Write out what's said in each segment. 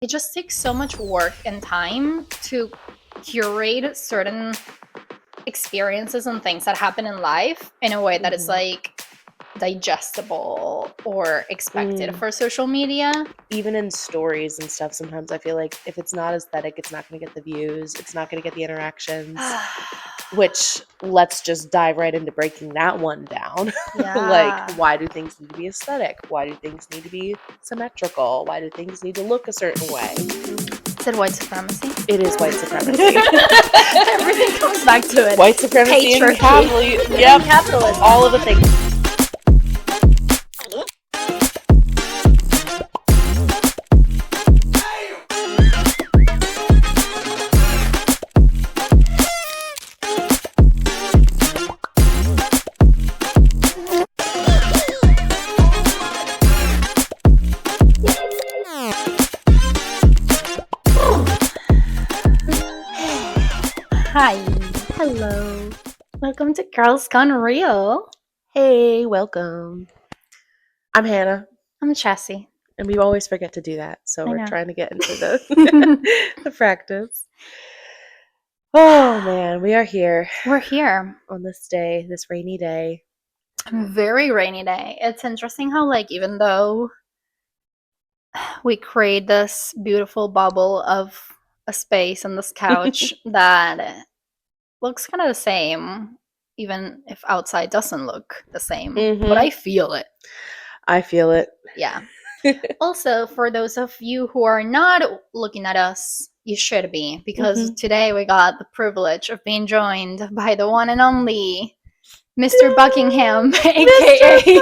it just takes so much work and time to curate certain experiences and things that happen in life in a way that is like digestible or expected for social media. Even in stories and stuff, sometimes I feel like if it's not aesthetic, it's not going to get the views, it's not going to get the interactions. Which, let's just dive right into breaking that one down. Yeah. Like, why do things need to be aesthetic? Why do things need to be symmetrical? Why do things need to look a certain way? Is it white supremacy? It is white supremacy. Everything comes back to it. White supremacy and capitalism. Yep. Capitalism. All of the things. Hi. Hello. Welcome to Girls Gone Real. Hey, welcome. I'm Hannah. I'm Chassie. And we always forget to do that, so we're trying to get into the practice. Oh man, we are here. We're here on this day, this rainy day. Very rainy day. It's interesting how, like, even though we create this beautiful bubble of a space on this couch that looks kind of the same, even if outside doesn't look the same. But I feel it. I feel it. Yeah. Also, for those of you who are not looking at us, you should be, because today we got the privilege of being joined by the one and only Mr. Buckingham, aka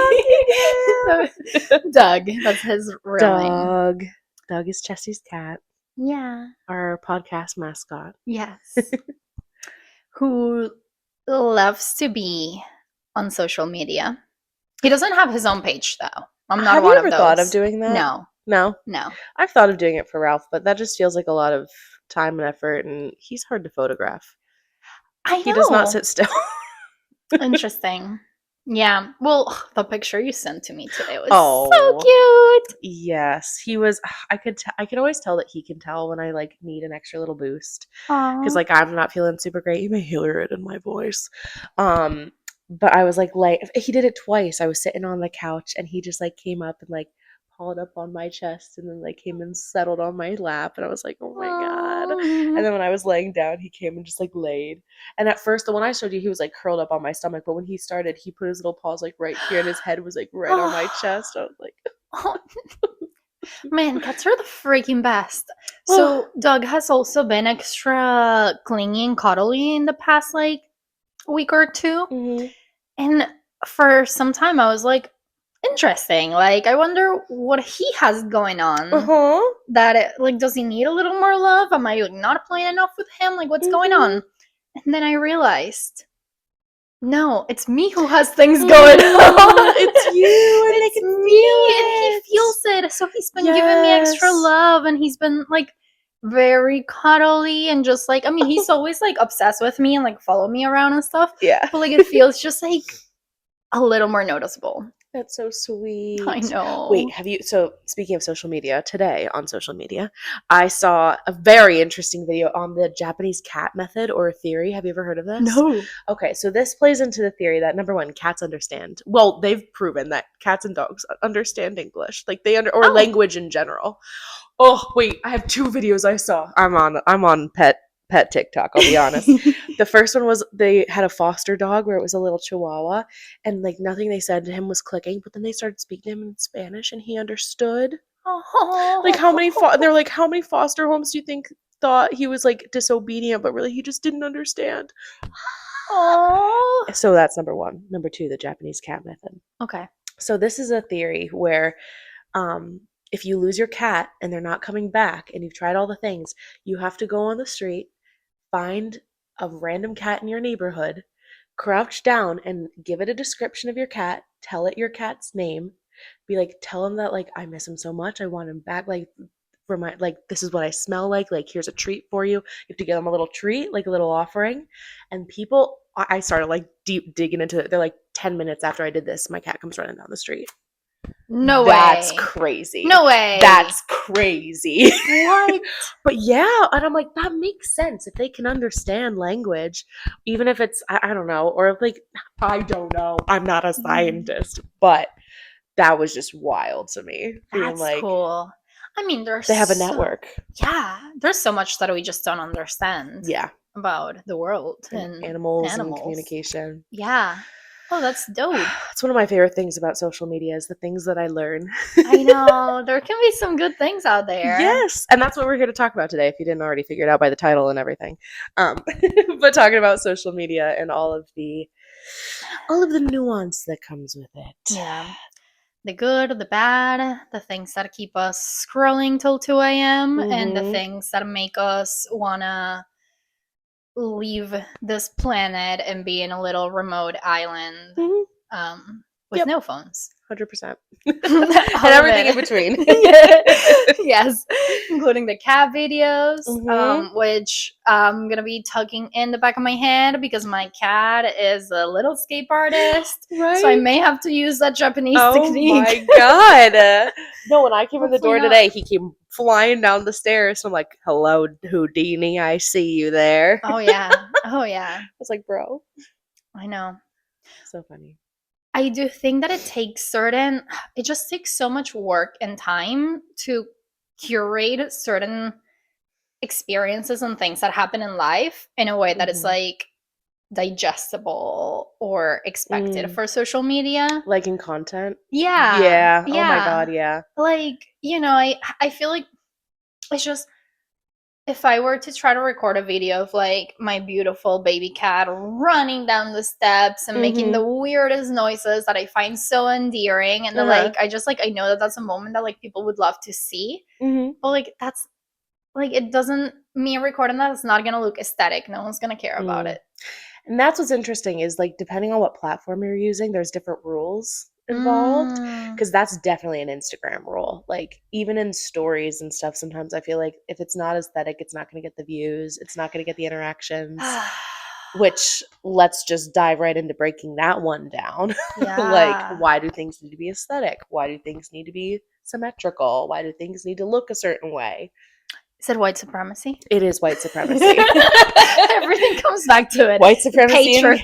Doug. That's his real name. Doug is Chessie's cat. Yeah. Our podcast mascot. Yes. Who loves to be on social media. He doesn't have his own page, though. I'm not one of those. Have you ever thought of doing that? No. I've thought of doing it for Ralph, but that just feels like a lot of time and effort, and he's hard to photograph. I know. He does not sit still. Interesting. Yeah. Well, the picture you sent to me today was so cute. Yes, he was. I could always tell that he can tell when I like need an extra little boost, because like I'm not feeling super great. You may hear it in my voice. But I was like, he did it twice. I was sitting on the couch and he just like came up and like pawed up on my chest and then like came and settled on my lap, and I was like, oh my god. And then when I was laying down, he came and just like laid. And at first, the one I showed you, he was like curled up on my stomach, but when he started, he put his little paws like right here and his head was like right on my chest. I was like man, cats are the freaking best. So Doug has also been extra clingy and cuddly in the past like week or two. And for some time I was like, interesting, like I wonder what he has going on. Does he need a little more love? Am I like not playing enough with him? Like, what's going on? And then I realized, no, it's me who has things going on. It's you, and it's me, and he feels it. So he's been giving me extra love, and he's been like very cuddly and just like, I mean, he's always like obsessed with me and like follow me around and stuff. Yeah. But like it feels just like a little more noticeable. That's so sweet. I know. Wait, so speaking of social media, today on social media, I saw a very interesting video on the Japanese cat method or theory. Have you ever heard of this? No. Okay, so this plays into the theory that, number one, cats understand. Well, they've proven that cats and dogs understand English, like or language in general. Oh, wait, I have two videos I saw. I'm on pet TikTok, I'll be honest. The first one was they had a foster dog where it was a little chihuahua, and like nothing they said to him was clicking, but then they started speaking to him in Spanish and he understood. Like how many they're like, how many foster homes do you think thought he was like disobedient, but really he just didn't understand? So that's number one. Number two, the Japanese cat method. Okay. So this is a theory where if you lose your cat and they're not coming back and you've tried all the things, you have to go on the street, find a random cat in your neighborhood, crouch down and give it a description of your cat, tell it your cat's name, be like, tell him that like I miss him so much, I want him back, like for my, like this is what I smell like here's a treat for you. You have to give them a little treat, like a little offering. And people, I started like deep digging into it. They're like 10 minutes after I did this, my cat comes running down the street. No That's way. crazy. No way. That's crazy. What? But yeah, and I'm like, that makes sense if they can understand language, even if it's, I don't know, or if like, I don't know. I'm not a scientist, but that was just wild to me. That's like, cool. I mean, they have a network. Yeah, there's so much that we just don't understand. Yeah. About the world and animals and communication. Yeah. Oh, that's dope. It's one of my favorite things about social media is the things that I learn. I know. There can be some good things out there. Yes. And that's what we're here to talk about today, if you didn't already figure it out by the title and everything. But talking about social media and all of the nuance that comes with it. Yeah. The good, the bad, the things that keep us scrolling till 2 a.m., and the things that make us want to leave this planet and be in a little remote island with no phones. 100%. And everything in between. Yes, including the cat videos, which I'm gonna be tugging in the back of my head because my cat is a little escape artist, right? So I may have to use that Japanese technique. Oh my god! No, when I came in the door today, he came flying down the stairs. I'm like, "Hello, Houdini, I see you there." Oh yeah, oh yeah. I was like, "Bro." I know. So funny. I do think that it just takes so much work and time to curate certain experiences and things that happen in life in a way that is like digestible or expected for social media. Like in content? Yeah. Yeah. Oh my god, yeah. Like, I feel like it's just, if I were to try to record a video of like my beautiful baby cat running down the steps and making the weirdest noises that I find so endearing, and I know that that's a moment that like people would love to see, but like that's like, it doesn't, me recording that, it's not gonna look aesthetic. No one's gonna care about it. And that's what's interesting is like, depending on what platform you're using, there's different rules involved, because that's definitely an Instagram rule. Like, even in stories and stuff, sometimes I feel like if it's not aesthetic, it's not going to get the views, it's not going to get the interactions. Which, let's just dive right into breaking that one down. Yeah. Like, why do things need to be aesthetic? Why do things need to be symmetrical? Why do things need to look a certain way? Is it white supremacy? It is white supremacy. Everything comes back to it. White supremacy and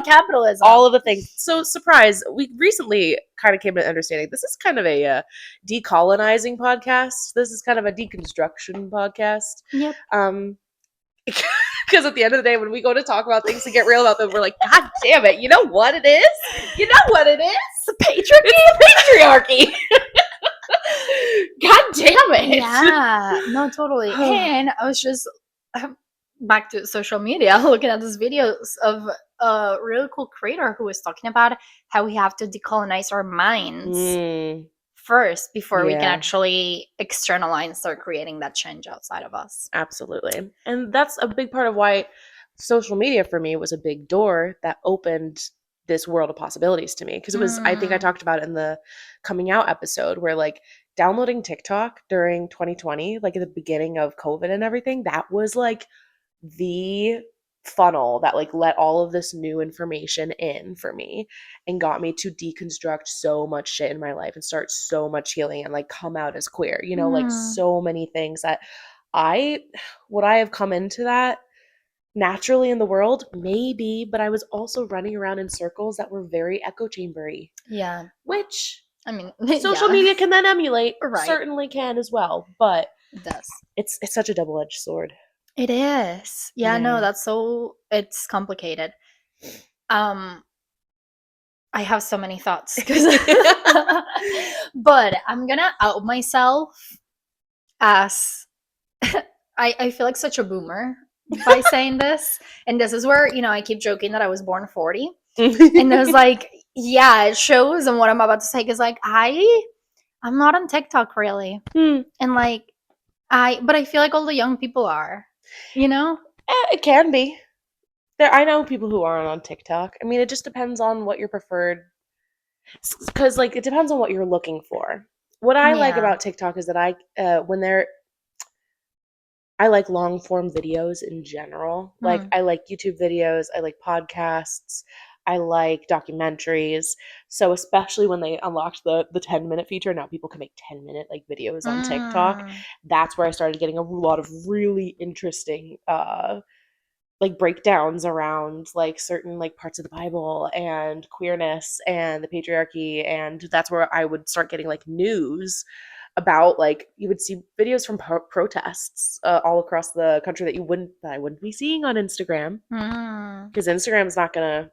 capitalism. All of the things. So, surprise, we recently kind of came to understanding this is kind of a decolonizing podcast. This is kind of a deconstruction podcast. Yep. Because at the end of the day, when we go to talk about things and get real about them, we're like, God damn it, you know what it is? You know what it is? The patriarchy. It's the patriarchy. God damn it. Yeah, no, totally. And I was just back to social media looking at these videos of a really cool creator who was talking about how we have to decolonize our minds first before we can actually externalize and start creating that change outside of us. Absolutely. And that's a big part of why social media for me was a big door that opened this world of possibilities to me, because it was, I think I talked about it in the coming out episode, where like downloading TikTok during 2020, like at the beginning of COVID and everything, that was like the funnel that like let all of this new information in for me and got me to deconstruct so much shit in my life and start so much healing and like come out as queer, like so many things that would I have come into that naturally in the world? Maybe, but I was also running around in circles that were very echo chambery. Yeah. Which, I mean, social media can then emulate. Right. Certainly can as well, but it does. It's such a double-edged sword. It is. Yeah, no, it's complicated. I have so many thoughts. But I'm gonna out myself as I feel like such a boomer by saying this. And this is where, I keep joking that I was born 40. And there's like, yeah, it shows. And what I'm about to say is like, I'm not on TikTok really. And like, but I feel like all the young people are, It can be. I know people who aren't on TikTok. I mean, it just depends on what your preferred, because like it depends on what you're looking for. What I like about TikTok is that I like long form videos in general. Like I like YouTube videos, I like podcasts, I like documentaries. So especially when they unlocked the 10-minute feature, now people can make 10-minute like videos on TikTok. That's where I started getting a lot of really interesting like breakdowns around like certain like parts of the Bible and queerness and the patriarchy, and that's where I would start getting like news about, like, you would see videos from protests all across the country that I wouldn't be seeing on Instagram, because Instagram's not gonna.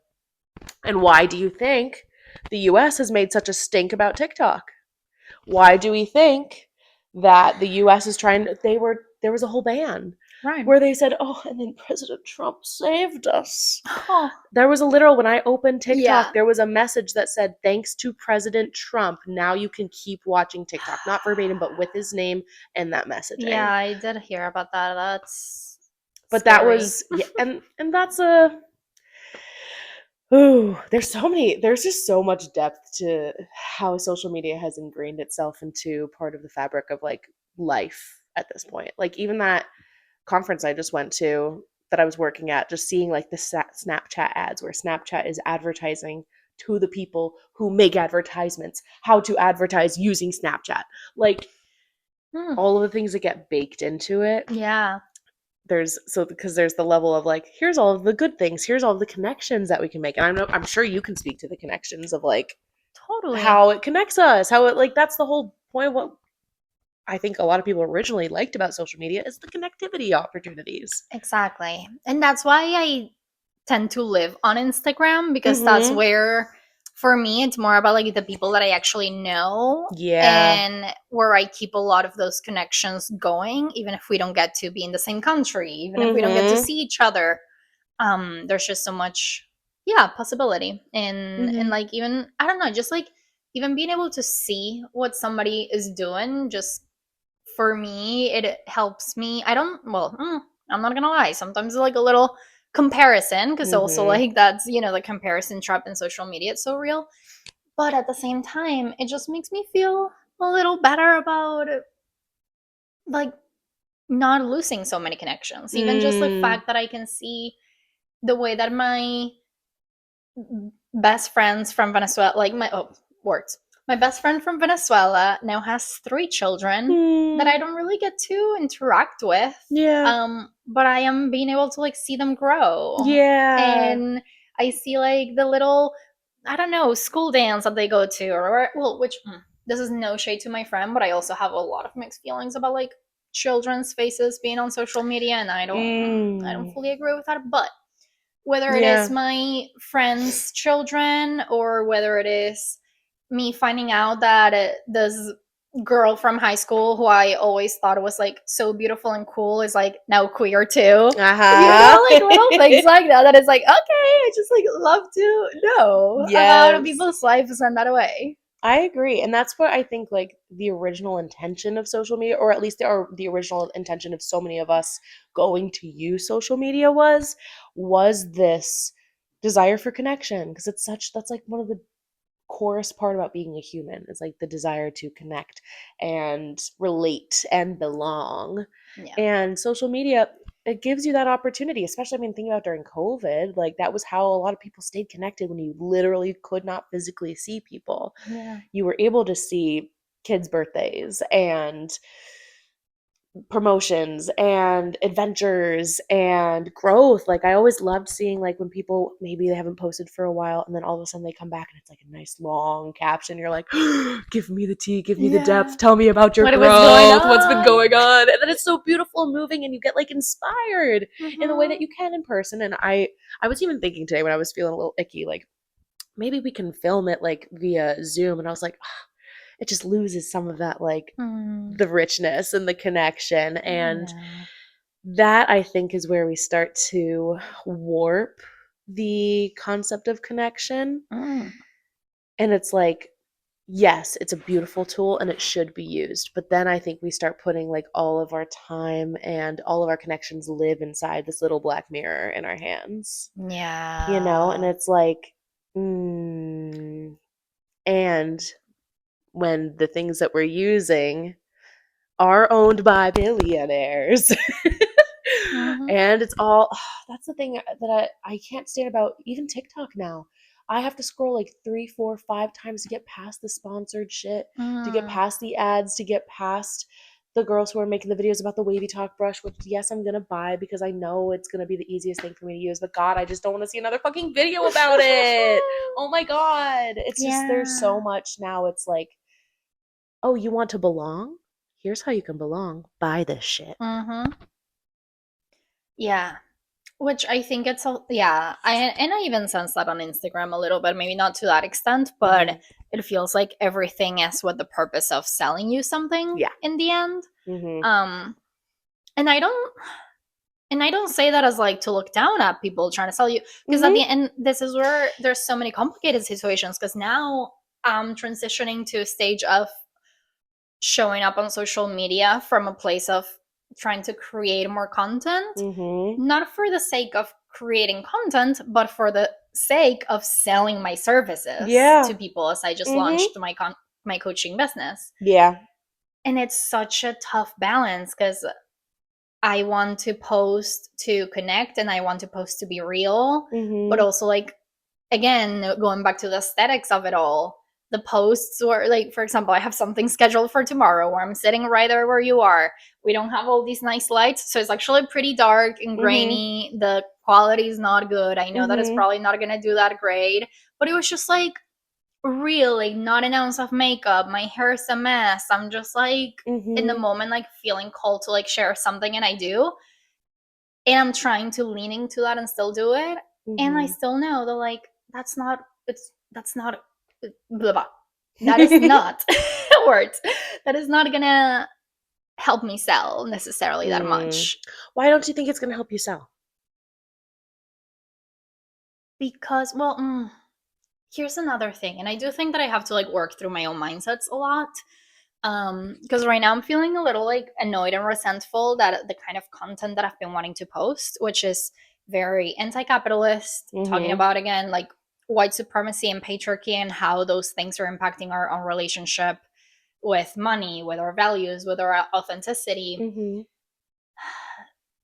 And why do you think the US has made such a stink about TikTok? Why do we think that the US is trying to, there was a whole ban, right, where they said, oh, and then President Trump saved us. oh, There was a literal, when I opened TikTok, yeah, there was a message that said, thanks to President Trump, now you can keep watching TikTok. Not verbatim, but with his name and that messaging. yeah, I did hear about that. That's But scary. that was, yeah, and that's a, ooh, there's just so much depth to how social media has ingrained itself into part of the fabric of like life at this point. Like even that conference I just went to that I was working at, just seeing like the Snapchat ads where Snapchat is advertising to the people who make advertisements how to advertise using Snapchat. Like all of the things that get baked into it. Yeah. Because there's the level of like, here's all of the good things, here's all the connections that we can make, and I'm sure you can speak to the connections of like Totally. how it connects us, how it, like, that's the whole point of what I think a lot of people originally liked about social media is the connectivity opportunities. Exactly. And that's why I tend to live on Instagram, because that's where, for me, it's more about like the people that I actually know. Yeah. And where I keep a lot of those connections going, even if we don't get to be in the same country, even if we don't get to see each other. There's just so much, yeah, possibility. And like, even, I don't know, just like even being able to see what somebody is doing, just for me, it helps me. I don't, well, I'm not gonna lie. Sometimes like a little comparison, because also like that's, the comparison trap in social media. It's so real. But at the same time, it just makes me feel a little better about like not losing so many connections. Even just the fact that I can see the way that my best friends from Venezuela, like my best friend from Venezuela now has 3 children that I don't really get to interact with. Yeah. But I am being able to like see them grow. Yeah. And I see like the little, I don't know, school dance that they go to, or well, which this is no shade to my friend, but I also have a lot of mixed feelings about like children's faces being on social media, and I don't fully agree with that. But whether it is my friends' children, or whether it is me finding out that this girl from high school who I always thought was like so beautiful and cool is like now queer too. Like little things like that. That is like, okay, I just like love to know about people's lives and that away. I agree. And that's what I think like the original intention of social media, or at least the original intention of so many of us going to use social media was this desire for connection. Because that's like one of the chorus part about being a human is like the desire to connect and relate and belong. Yeah. And social media, it gives you that opportunity, especially, I mean, thinking about during COVID, like that was how a lot of people stayed connected when you literally could not physically see people. Yeah. You were able to see kids' birthdays and promotions and adventures and growth. Like I always loved seeing like when people, maybe they haven't posted for a while and then all of a sudden they come back and it's like a nice long caption. You're like, give me the tea, give me the depth, tell me about your growth, what's been going on. And then it's so beautiful and moving, and you get like inspired in the way that you can in person. And I was even thinking today when I was feeling a little icky, like maybe we can film it like via Zoom. And I was like, it just loses some of that like the richness and the connection. And that, I think, is where we start to warp the concept of connection. And it's like, yes, it's a beautiful tool and it should be used, but then I think we start putting like all of our time and all of our connections live inside this little black mirror in our hands. And it's like and when the things that we're using are owned by billionaires. And it's all, that's the thing that I can't stand about even TikTok now. I have to scroll like 3, 4, 5 times to get past the sponsored shit, to get past the ads, to get past the girls who are making the videos about the wavy talk brush, which yes, I'm gonna buy because I know it's gonna be the easiest thing for me to use. But God, I just don't want to see another fucking video about it. Oh my God. It's just, there's so much now. It's like, oh, you want to belong? Here's how you can belong. Buy this shit. Yeah. Which I think it's yeah. I even sense that on Instagram a little bit, maybe not to that extent, but it feels like everything is with the purpose of selling you something in the end. And I don't say that as like to look down at people trying to sell you, because at the end, this is where there's so many complicated situations, because now I'm transitioning to a stage of showing up on social media from a place of trying to create more content, not for the sake of creating content, but for the sake of selling my services to people, as I just launched my coaching business. And it's such a tough balance, because I want to post to connect and I want to post to be real, but also, like, again, going back to the aesthetics of it all, the posts were like, for example, I have something scheduled for tomorrow where I'm sitting right there where you are. We don't have all these nice lights, so it's actually pretty dark and grainy. The quality is not good. I know that it's probably not going to do that great, but it was just like, really not an ounce of makeup. My hair is a mess. I'm just like in the moment, like feeling called to like share something, and I do. And I'm trying to lean into that and still do it. And I still know that, like, that's not blah, blah. That is not words. That is not gonna help me sell necessarily that much. Why don't you think it's gonna help you sell? Because, well, here's another thing, and I do think that I have to like work through my own mindsets a lot. Because right now I'm feeling a little like annoyed and resentful that the kind of content that I've been wanting to post, which is very anti-capitalist, talking about, again, like white supremacy and patriarchy and how those things are impacting our own relationship with money, with our values, with our authenticity.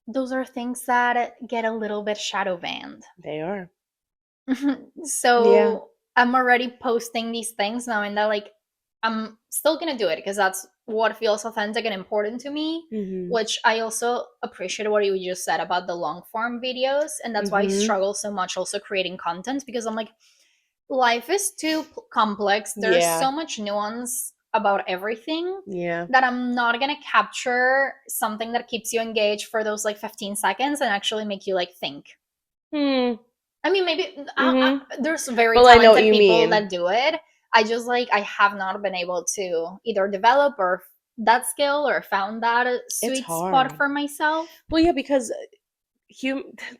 Those are things that get a little bit shadow banned. They are. So I'm already posting these things knowing that, like, I'm still gonna do it because that's what feels authentic and important to me, which I also appreciate what you just said about the long form videos. And that's why I struggle so much also creating content, because I'm like, life is too complex. There's so much nuance about everything that I'm not gonna capture something that keeps you engaged for those like 15 seconds and actually make you like think. I mean, maybe there's very talented people that do it. I just, like, I have not been able to either develop or that skill or found that sweet spot for myself. Well, yeah, because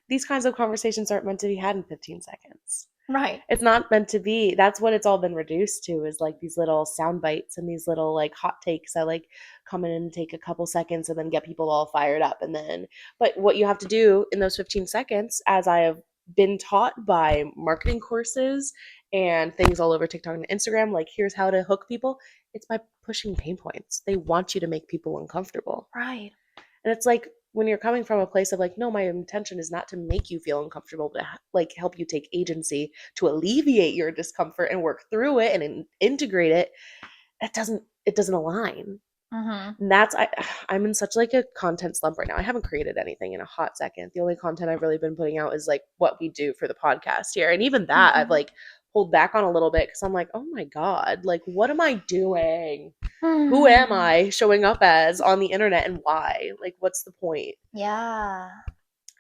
these kinds of conversations aren't meant to be had in 15 seconds. Right. It's not meant to be. That's what it's all been reduced to, is like these little sound bites and these little like hot takes that like come in and take a couple seconds and then get people all fired up. And then, but what you have to do in those 15 seconds, as I have been taught by marketing courses and things all over TikTok and Instagram, like, here's how to hook people. It's by pushing pain points. They want you to make people uncomfortable. Right. And it's like, when you're coming from a place of like, no, my intention is not to make you feel uncomfortable, but like help you take agency to alleviate your discomfort and work through it and integrate it, it doesn't align. And that's, I'm in such like a content slump right now. I haven't created anything in a hot second. The only content I've really been putting out is like what we do for the podcast here. And even that I've like pulled back on a little bit, because I'm like, oh my God, like, what am I doing? Who am I showing up as on the internet, and why? Like, what's the point? Yeah.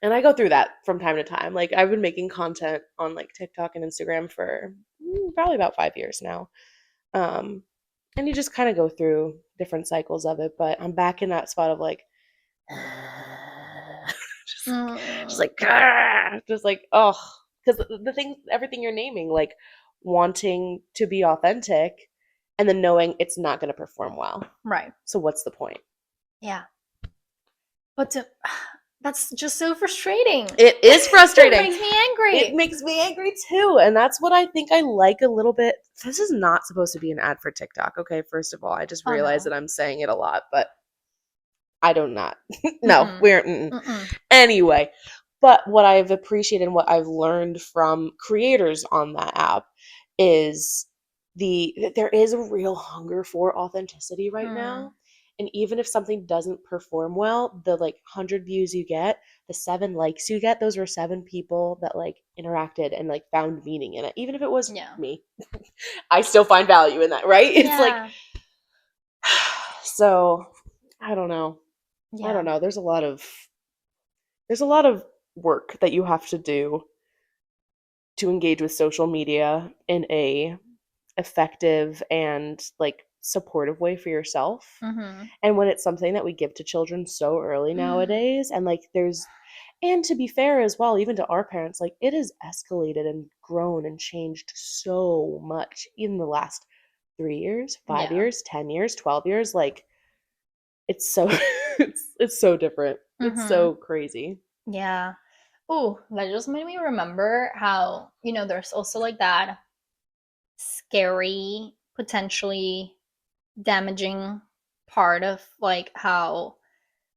And I go through that from time to time. Like, I've been making content on like TikTok and Instagram for probably about 5 years now. And you just kind of go through different cycles of it, but I'm back in that spot of like, just like, just like, oh, because the thing, everything you're naming, like wanting to be authentic and then knowing it's not going to perform well. Right. So what's the point? Yeah. But that's just so frustrating. It is frustrating. It makes me angry. It makes me angry too. And that's what I think I like a little bit. This is not supposed to be an ad for TikTok. Okay, first of all, I just realized that I'm saying it a lot, but I do not. No, we're anyway. But what I've appreciated and what I've learned from creators on that app is there is a real hunger for authenticity right now. And even if something doesn't perform well, the like 100 views you get, the 7 likes you get, those were 7 people that like interacted and like found meaning in it. Even if it was me, I still find value in that, right? It's like, so I don't know. I don't know. There's a lot of work that you have to do to engage with social media in a effective and like supportive way for yourself. And when it's something that we give to children so early nowadays, and like and to be fair as well, even to our parents, like it has escalated and grown and changed so much in the last 3 years, 5 years, 10 years, 12 years. Like it's so it's so different. It's so crazy. Yeah. Oh, that just made me remember how, there's also like that scary, potentially damaging part of like how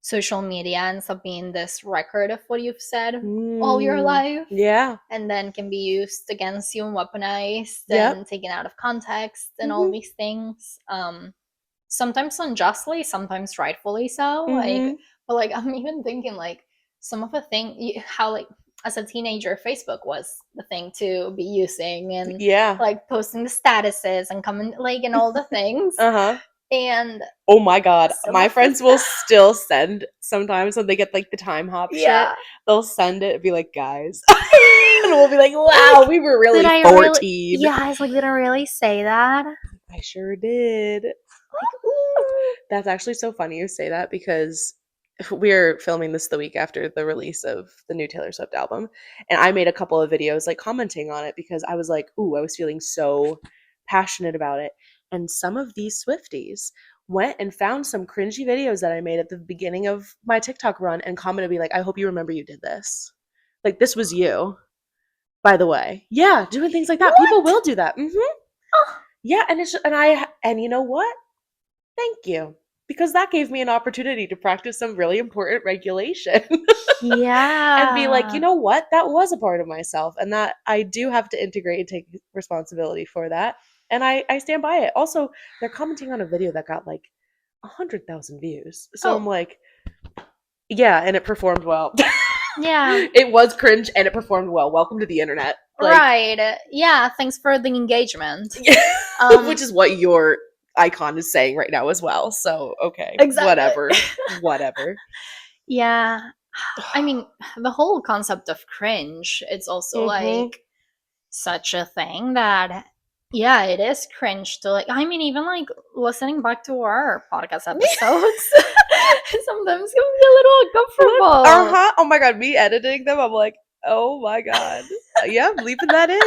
social media ends up being this record of what you've said all your life. Yeah. And then can be used against you and weaponized and taken out of context and all these things. Sometimes unjustly, sometimes rightfully so. But like I'm even thinking like some of the thing how like as a teenager Facebook was the thing to be using and like posting the statuses and coming like and all the things. And oh my god, my friends will still send sometimes when they get like the time hop shit. They'll send it and be like, guys. And we'll be like, wow, we were really 14. It's like, did I really say that? I sure did. Like, that's actually so funny you say that because we're filming this the week after the release of the new Taylor Swift album. And I made a couple of videos like commenting on it because I was like, ooh, I was feeling so passionate about it. And some of these Swifties went and found some cringy videos that I made at the beginning of my TikTok run and commented me like, I hope you remember you did this. Like, this was you, by the way. Yeah, doing things like that. What? People will do that. Yeah, and you know what? Thank you. Because that gave me an opportunity to practice some really important regulation. And be like, you know what? That was a part of myself. And that I do have to integrate and take responsibility for that. And I stand by it. Also, they're commenting on a video that got like 100,000 views. So I'm like, yeah, and it performed well. Yeah. It was cringe and it performed well. Welcome to the internet. Like, right. Yeah, thanks for the engagement. Which is what your icon is saying right now as well. So, okay. Exactly. Whatever. Yeah. I mean, the whole concept of cringe, it's also like such a thing that, yeah, it is cringe to like, I mean, even like listening back to our podcast episodes, sometimes can be a little uncomfortable. Oh my god, me editing them, I'm like, oh my god. Yeah, I'm leaving that in.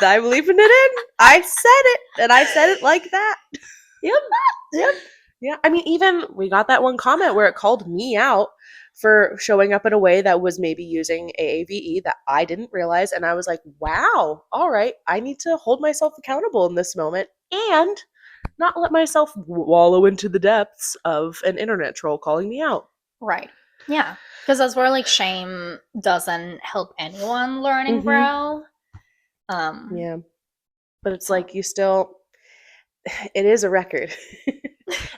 I'm leaving it in. I said it, and I said it like that. Yep. Yeah, I mean, even we got that one comment where it called me out for showing up in a way that was maybe using AAVE that I didn't realize. And I was like, wow, all right, I need to hold myself accountable in this moment and not let myself wallow into the depths of an internet troll calling me out. Right. Yeah. Because that's where like shame doesn't help anyone learn and grow. Yeah. But it's like you still, it is a record.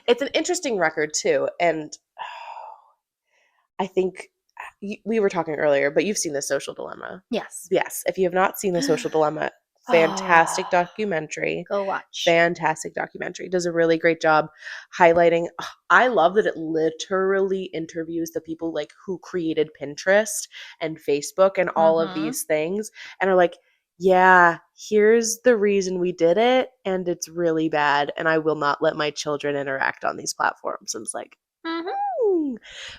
It's an interesting record too. And I think we were talking earlier, but you've seen The Social Dilemma. Yes. Yes. If you have not seen The Social Dilemma, fantastic documentary. Go watch. Fantastic documentary. Does a really great job highlighting. I love that it literally interviews the people like who created Pinterest and Facebook and all of these things and are like, yeah, here's the reason we did it and it's really bad and I will not let my children interact on these platforms. And it's like,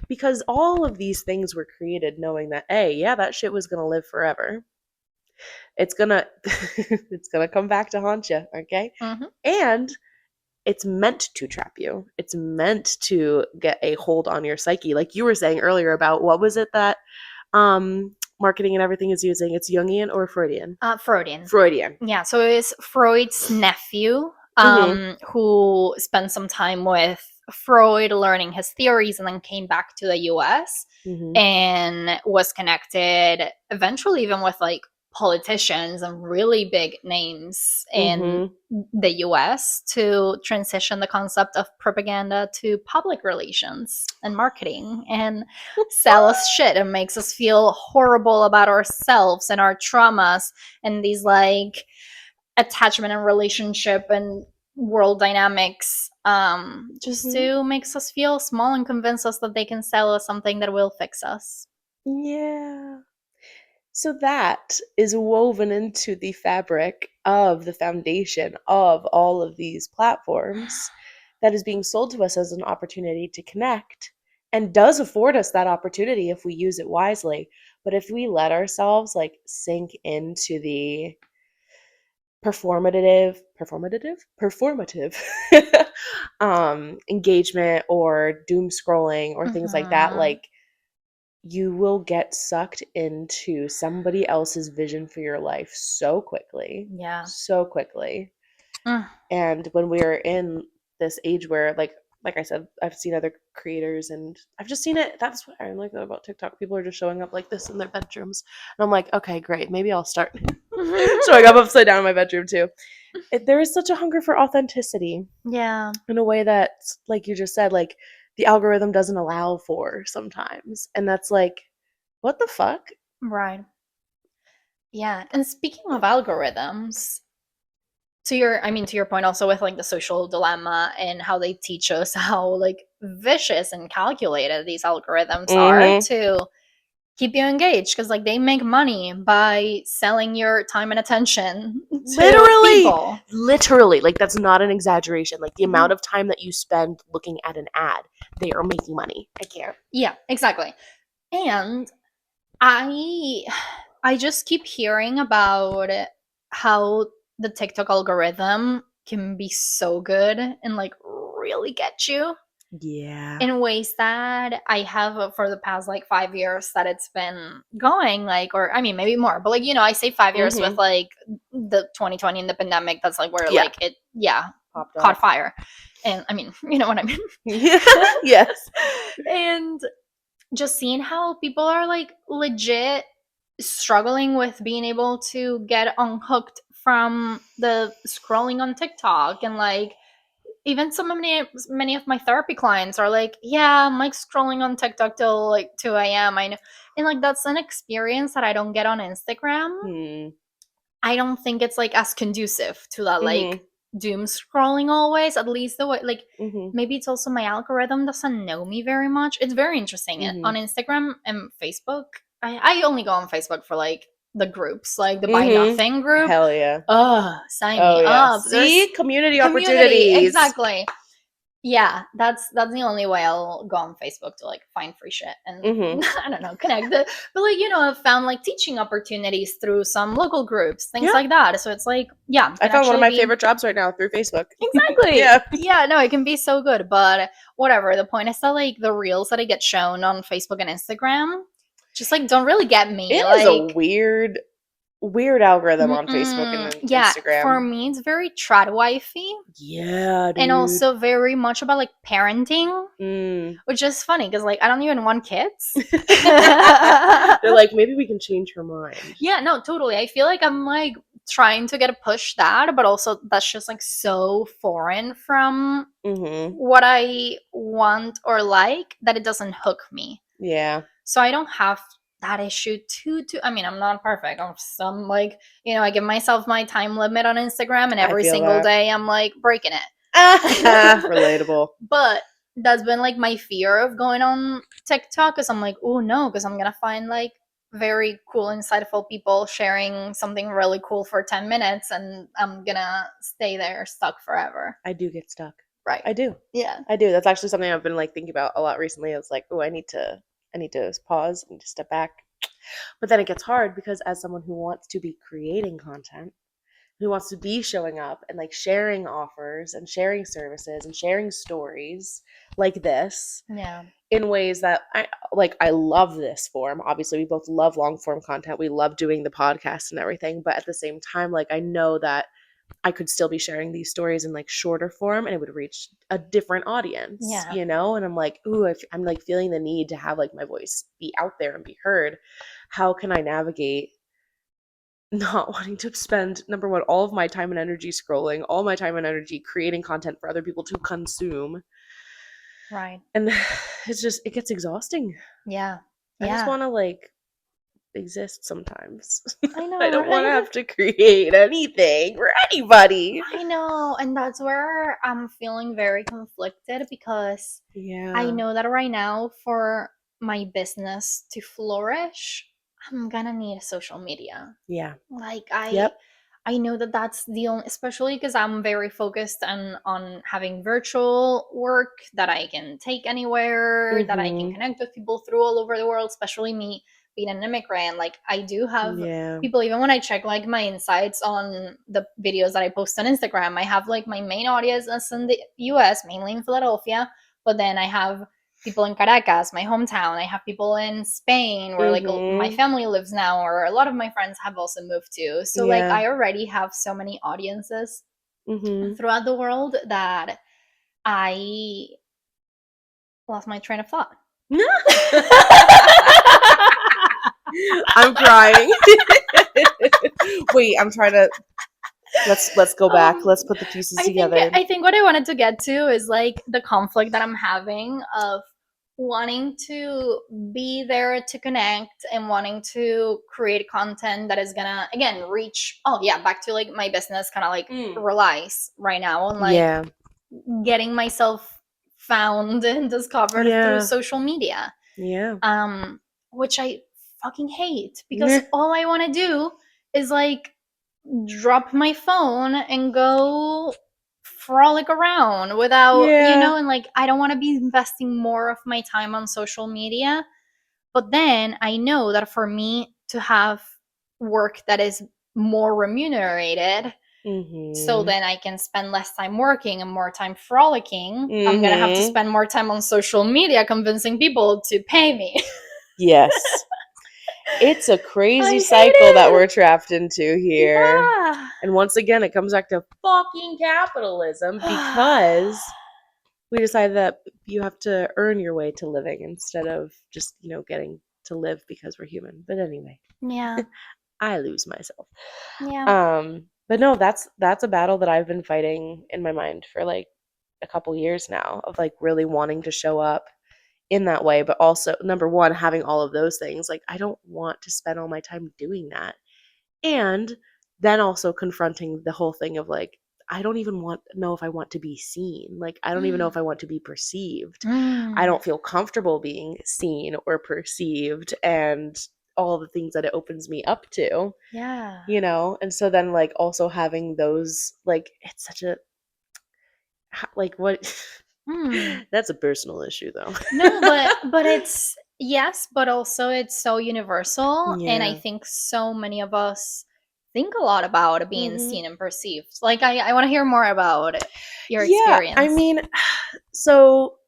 because all of these things were created knowing that, yeah, that shit was gonna live forever. It's gonna come back to haunt you, okay? And it's meant to trap you. It's meant to get a hold on your psyche. Like you were saying earlier about what was it that marketing and everything is using? It's Jungian or Freudian? Freudian. Yeah, so it's Freud's nephew who spent some time with Freud learning his theories and then came back to the US and was connected eventually even with like politicians and really big names in the US to transition the concept of propaganda to public relations and marketing and sell us shit and makes us feel horrible about ourselves and our traumas and these like attachment and relationship and world dynamics just to makes us feel small and convince us that they can sell us something that will fix us. Yeah. So that is woven into the fabric of the foundation of all of these platforms that is being sold to us as an opportunity to connect and does afford us that opportunity if we use it wisely. But if we let ourselves like sink into the performative engagement or doom scrolling or things like that, like you will get sucked into somebody else's vision for your life so quickly. Yeah. So quickly. And when we're in this age where like I said, I've seen other creators and I've just seen it. That's what I like about TikTok. People are just showing up like this in their bedrooms. And I'm like, okay, great. Maybe I'll start showing up upside down in my bedroom too. There is such a hunger for authenticity. Yeah. In a way that, like you just said, like the algorithm doesn't allow for sometimes. And that's like, what the fuck? Right. Yeah. And speaking of algorithms, to your point also with like the social dilemma and how they teach us how like vicious and calculated these algorithms are to keep you engaged because like they make money by selling your time and attention to people. Literally, like that's not an exaggeration. Like the amount of time that you spend looking at an ad, they are making money. I can't. Yeah, exactly. And I just keep hearing about how the TikTok algorithm can be so good and like really get you. Yeah. In ways that I have for the past like 5 years that it's been going, like, or I mean, maybe more, but like, I say 5 years with like the 2020 and the pandemic. That's like where like it, caught fire. And I mean, you know what I mean? Yes. And just seeing how people are like legit struggling with being able to get unhooked from the scrolling on TikTok and like even many of my therapy clients are like, yeah, I'm like scrolling on TikTok till like 2 a.m. I know. And like that's an experience that I don't get on Instagram. I don't think it's like as conducive to that like doom scrolling always, at least the way like maybe it's also my algorithm doesn't know me very much. It's very interesting. On Instagram and Facebook, I only go on Facebook for like the groups, like the Buy Nothing group. Hell yeah. Sign me up. See, community opportunities. Exactly. Yeah, that's the only way I'll go on Facebook to like find free shit and I don't know, connect. But like I've found like teaching opportunities through some local groups, things like that. So it's like, yeah, I found one of my favorite jobs right now through Facebook. Exactly. Yeah, no, it can be so good, but whatever. The point is that like the reels that I get shown on Facebook and Instagram just like don't really get me. It like is a weird algorithm on Facebook and Instagram. For me, it's very trad wifey. Yeah, dude. And also very much about like parenting, which is funny because like I don't even want kids. They're like, maybe we can change her mind. Yeah, no, totally. I feel like I'm like trying to get a push that, but also that's just like so foreign from what I want or like that it doesn't hook me. Yeah. So I don't have that issue too. I mean, I'm not perfect. I'm some like, I give myself my time limit on Instagram and every single day I'm like breaking it. Relatable. But that's been like my fear of going on TikTok because I'm like, oh no, because I'm going to find like very cool, insightful people sharing something really cool for 10 minutes and I'm going to stay there stuck forever. I do get stuck. Right. I do. Yeah. I do. That's actually something I've been like thinking about a lot recently. It's like, oh, I need to pause and just step back. But then it gets hard because as someone who wants to be creating content, who wants to be showing up and like sharing offers and sharing services and sharing stories like this in ways that I love this form. Obviously, we both love long form content. We love doing the podcast and everything. But at the same time, like I know that I could still be sharing these stories in like shorter form and it would reach a different audience, Yeah. you know? And I'm like, ooh, I'm like feeling the need to have like my voice be out there and be heard. How can I navigate not wanting to spend, number one, all of my time and energy scrolling, all my time and energy creating content for other people to consume? Right. And it's just, it gets exhausting. Yeah. I just Yeah. want to like exist sometimes. I I know, don't want to right? have to create anything for anybody. I know. And that's where I'm feeling very conflicted because I Yeah. know that right now for my business to flourish, I'm gonna need social media. Yeah. Like Yep. I know that that's the only, especially because I'm very focused on having virtual work that I can take anywhere, that I can Mhm. connect with people through all over the world, especially me being an immigrant. Like I do have Yeah. people, even when I check like my insights on the videos that I post on Instagram, I have like my main audience is in the US, mainly in Philadelphia, but then I have people in Caracas, my hometown. I have people in Spain where like my Mhm. family lives now, or a lot of my friends have also moved to. So like Yeah. I already have so many audiences Mhm. throughout the world that I lost my train of thought. I'm crying. Wait, I'm trying to let's go back. um Let's put the pieces I think together. I think what I wanted to get to is like the conflict that I'm having of wanting to be there to connect and wanting to create content that is gonna again reach, oh yeah, back to like my business kind of like Mm. relies right now on like Yeah. getting myself found and discovered through Yeah. social media, Yeah. which I fucking hate because all I want to do is like drop my phone and go frolic around without, Yeah. and like I don't want to be investing more of my time on social media. But then I know that for me to have work that is more remunerated, so Mhm. then I can spend less time working and more time frolicking, I'm gonna have to Mhm. spend more time on social media convincing people to pay me. Yes. It's a crazy I cycle that hate we're trapped into it. here. Yeah. And once again, it comes back to fucking capitalism because we decided that you have to earn your way to living instead of just, getting to live because we're human. But anyway, Yeah. I lose myself. Yeah. But no, that's a battle that I've been fighting in my mind for like a couple years now of like really wanting to show up in that way, but also number one, having all of those things. Like I don't want to spend all my time doing that. And then also confronting the whole thing of like, I don't even know if I want to be seen. Like I don't even know if I want to be perceived. I Mm. don't feel comfortable being seen or perceived and all the things that it opens me up to, Yeah. And so then like also having those like it's such a like what Mm. that's a personal issue though. No, but it's yes, but also it's so universal, and I Yeah. think so many of us think a lot about being Mhm. seen and perceived. Like I want to hear more about your Yeah, I experience. mean, so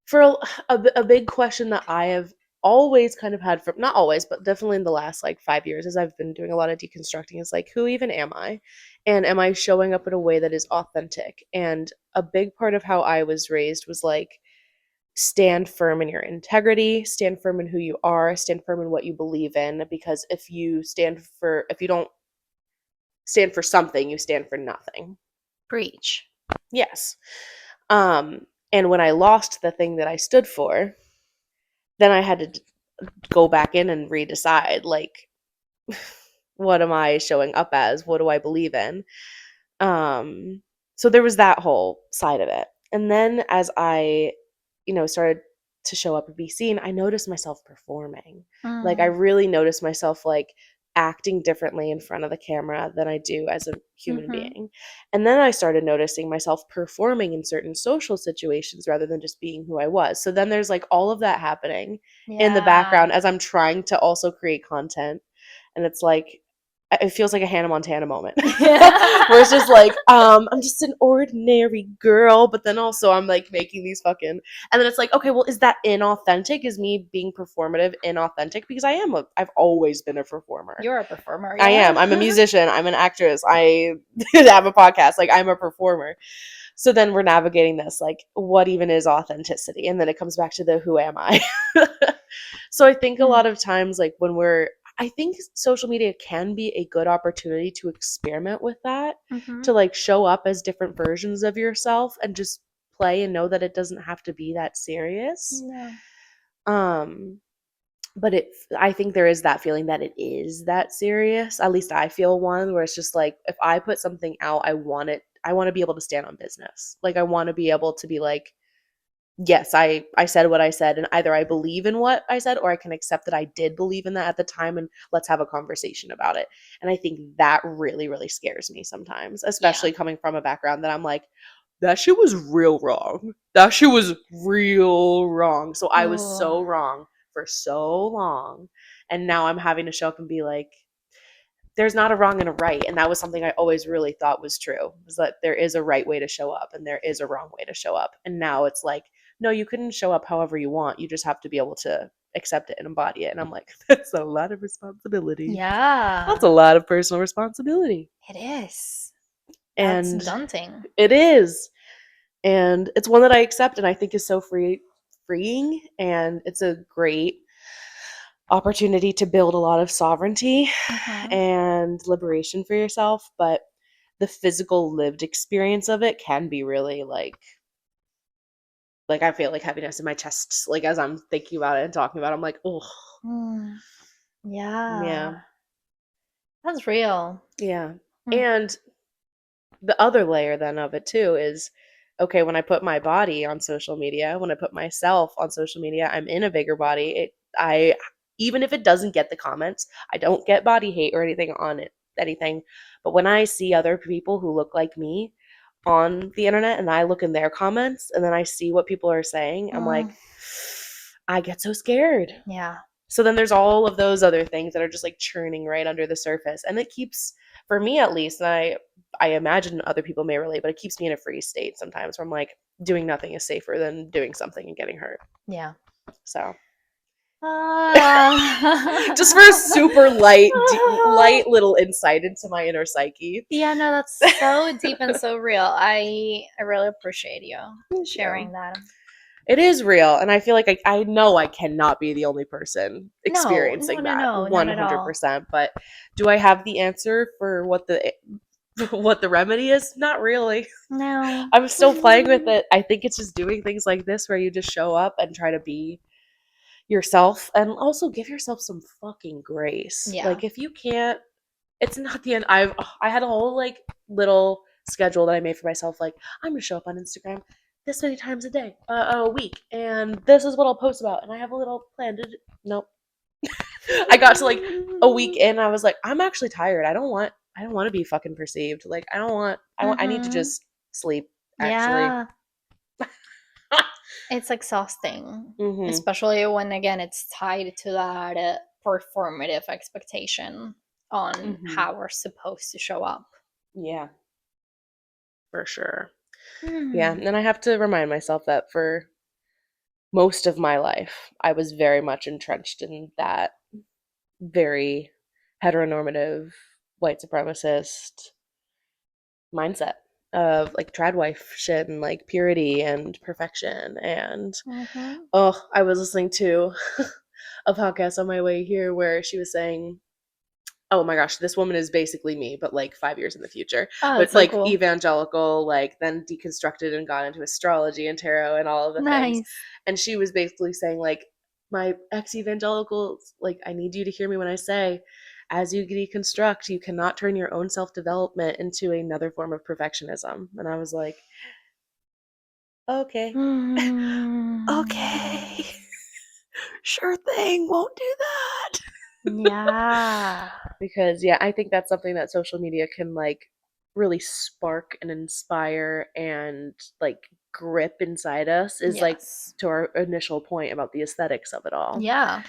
for a big question that I have always kind of had from not always, but definitely in the last like 5 years, as I've been doing a lot of deconstructing, is like, who even am I? And am I showing up in a way that is authentic? And a big part of how I was raised was like, stand firm in your integrity, stand firm in who you are, stand firm in what you believe in. Because if you don't stand for something, you stand for nothing. Preach. Yes. And when I lost the thing that I stood for, then I had to go back in and redecide like what am I showing up as? What do I believe in? Um so there was that whole side of it. And then as I, started to show up and be seen, I noticed myself performing. Like I Mm. really noticed myself like acting differently in front of the camera than I do as a human Mm-hmm. being. And then I started noticing myself performing in certain social situations rather than just being who I was. So then there's like all of that happening in the Yeah. background as I'm trying to also create content. And it's like it feels like a Hannah Montana moment where it's just like, I'm just an ordinary girl, but then also I'm like making these fucking, and then it's like, okay, well, is that inauthentic? Is me being performative inauthentic? Because I've always been a performer. You're a performer, yeah. I am. I'm a musician. I'm an actress. I have a podcast. Like, I'm a performer. So then we're navigating this, like, what even is authenticity? And then it comes back to the who am I? So I think a lot of times, like, I think social media can be a good opportunity to experiment with that, to like show up as different versions of yourself and just play and know that it doesn't have to be that serious. Yeah. But I think there is that feeling that it is that serious. At least I feel one where it's just like, if I put something out, I want to be able to stand on business. Like, I want to be able to be like, yes, I said what I said, and either I believe in what I said or I can accept that I did believe in that at the time, and let's have a conversation about it. And I think that really, really scares me sometimes, especially coming from a background that I'm like, that shit was real wrong. That shit was real wrong. So I was so wrong for so long. And now I'm having to show up and be like, there's not a wrong and a right. And that was something I always really thought was true, was that there is a right way to show up and there is a wrong way to show up. And now it's like, no, you couldn't show up however you want. You just have to be able to accept it and embody it. And I'm like, that's a lot of responsibility. Yeah. That's a lot of personal responsibility. It is. And that's daunting. It is. And it's one that I accept and I think is so freeing. And it's a great opportunity to build a lot of sovereignty and liberation for yourself. But the physical lived experience of it can be really like I feel like heaviness in my chest, like as I'm thinking about it and talking about it, I'm like, oh. Yeah. That's real. Yeah. And the other layer then of it too is, okay, when I put my body on social media, when I put myself on social media, I'm in a bigger body. Even if it doesn't get the comments, I don't get body hate or anything on it, anything. But when I see other people who look like me on the internet and I look in their comments and then I see what people are saying, I'm like, I get so scared. Yeah. So then there's all of those other things that are just like churning right under the surface. And it keeps, for me at least, and I imagine other people may relate, but it keeps me in a freeze state sometimes where I'm like, doing nothing is safer than doing something and getting hurt. Yeah. So just for a super light little insight into my inner psyche. Yeah, no, that's so deep and so real. I really appreciate you sharing that. It is real, and I feel like I know I cannot be the only person experiencing that 100%. But do I have the answer for what the remedy is? Not really. No. I'm still playing with it. I think it's just doing things like this where you just show up and try to be yourself and also give yourself some fucking grace. Yeah. Like, if you can't, it's not the end. I had a whole like little schedule that I made for myself. Like, I'm gonna show up on Instagram this many times a week, and this is what I'll post about. And I have a little plan. Nope. I got to like a week in, I was like, I'm actually tired. I don't want to be fucking perceived. Like, I need to just sleep. Actually. Yeah. It's exhausting, especially when, again, it's tied to that performative expectation on how we're supposed to show up. Yeah, for sure. Yeah, and I have to remind myself that for most of my life, I was very much entrenched in that very heteronormative white supremacist mindset of like trad wife shit and like purity and perfection. And I was listening to a podcast on my way here where she was saying, oh my gosh, this woman is basically me, but like 5 years in the future. But like cool. Evangelical, like then deconstructed and got into astrology and tarot and all of the things. And she was basically saying like, my ex-evangelicals, like, I need you to hear me when I say, as you deconstruct, you cannot turn your own self-development into another form of perfectionism. And I was like, okay. Okay. Sure thing, won't do that. Yeah. Because yeah, I think that's something that social media can like really spark and inspire and like grip inside us, is like to our initial point about the aesthetics of it all. Yeah.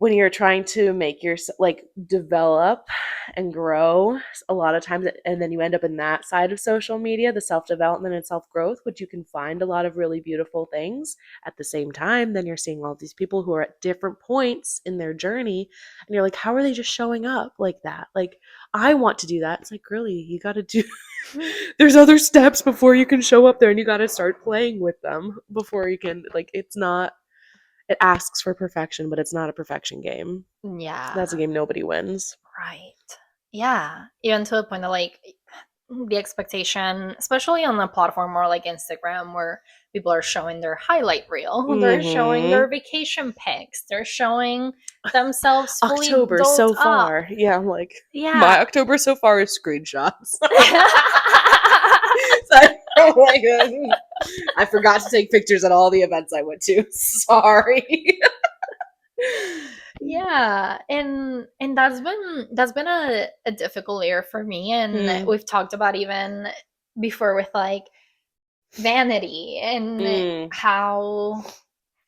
when you're trying to make your like develop and grow a lot of times, and then you end up in that side of social media, the self-development and self-growth, which you can find a lot of really beautiful things. At the same time, then you're seeing all these people who are at different points in their journey, and you're like, how are they just showing up like that? Like, I want to do that. It's like, really, you got to do there's other steps before you can show up there, and you got to start playing with them before you can, like, it's not, it asks for perfection, but it's not a perfection game. Yeah. That's a game nobody wins. Right. Yeah. Even to the point that, like, the expectation, especially on a platform more like Instagram, where people are showing their highlight reel, they're showing their vacation pics, they're showing themselves fully October dolled so up. far. Yeah, I'm like, Yeah. my October so far is screenshots. Oh my god. I forgot to take pictures at all the events I went to. Sorry. Yeah, and that's been a difficult year for me, and we've talked about even before with like vanity and how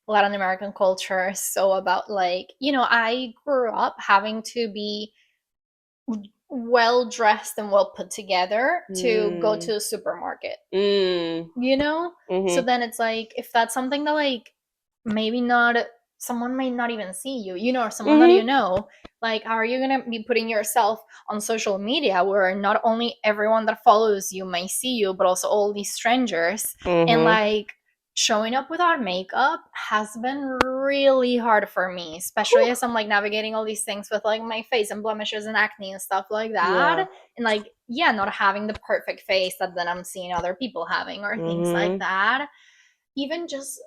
Latin American culture is so about, like, I grew up having to be well dressed and well put together to go to the supermarket. So then it's like, if that's something that, like, maybe not, someone may not even see you, or someone that you know, like, how are you gonna be putting yourself on social media where not only everyone that follows you may see you, but also all these strangers? And like, showing up without makeup has been really hard for me, especially as I'm like navigating all these things with like my face and blemishes and acne and stuff like that. And like, not having the perfect face that then I'm seeing other people having, or things like that. Even just,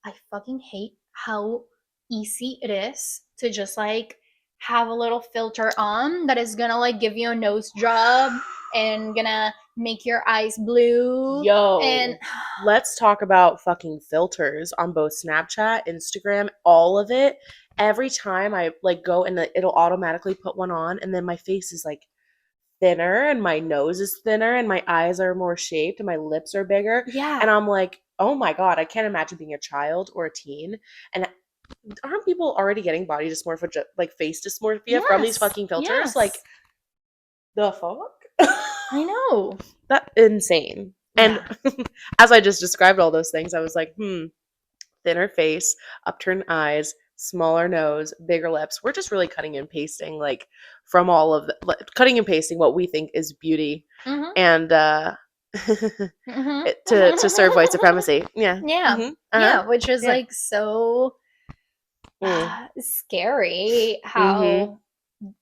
I fucking hate how easy it is to just like have a little filter on that is gonna like give you a nose job and gonna make your eyes blue. And let's talk about fucking filters on both Snapchat, Instagram, all of it. Every time I like go and it'll automatically put one on, and then my face is like thinner and my nose is thinner and my eyes are more shaped and my lips are bigger. And I'm like, oh my god, I can't imagine being a child or a teen. And aren't people already getting body dysmorphia, like face dysmorphia, from these fucking filters? Like, the fuck? I know. That's insane. And as I just described all those things, I was like, thinner face, upturned eyes, smaller nose, bigger lips. We're just really cutting and pasting, like, from all of cutting and pasting what we think is beauty, and to serve white supremacy. Which is like so scary how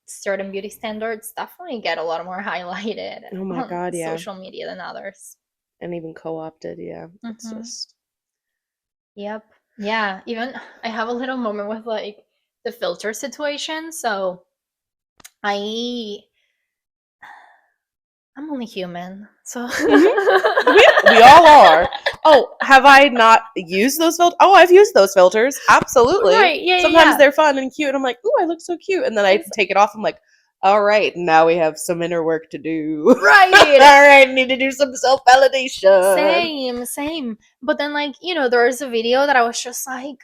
certain beauty standards definitely get a lot more highlighted on social media than others, and even co-opted. It's just even I have a little moment with like the filter situation. So I'm only human, so we all are. Oh, have I not used those filters? Oh, I've used those filters. Absolutely. Right, Sometimes they're fun and cute. And I'm like, ooh, I look so cute. And then I take it off. I'm like, all right, now we have some inner work to do. Right. All right, need to do some self-validation. Same. But then, like, there was a video that I was just like,